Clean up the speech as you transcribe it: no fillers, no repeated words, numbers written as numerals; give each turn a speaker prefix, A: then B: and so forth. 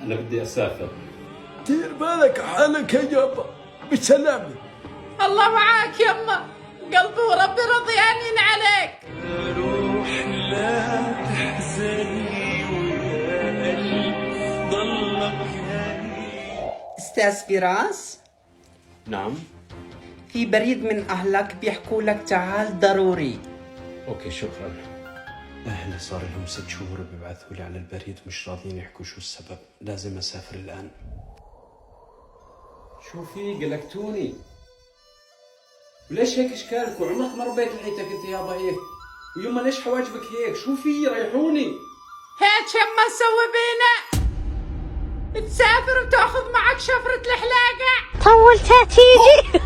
A: أنا بدي أسافر.
B: دير بالك حالك يا يابا، بسلامة.
C: الله معاك يما، قلبي وربي رضيانين عليك.
D: روح لا تحزني ويا قلبي ضلك هاني.
E: أستاذ فراس،
A: نعم.
E: في بريد من أهلك بيحكوا لك تعال ضروري.
A: أوكي شكرا. أهلي صار لهم 6 شهور بيبعثوا لي على البريد، مش راضيين يحكوا شو السبب. لازم أسافر الآن. شو في قلقتوني؟ وليش هيك اشكالك؟ وعمرك ما ربيت لحيتك انت يابا هيك؟ ويما ليش حواجبك هيك؟ شو في؟ ريحوني.
C: هيك يما نسوي بينا، تسافر وتاخذ معك شفرة الحلاقة.
F: طولتها تيجي.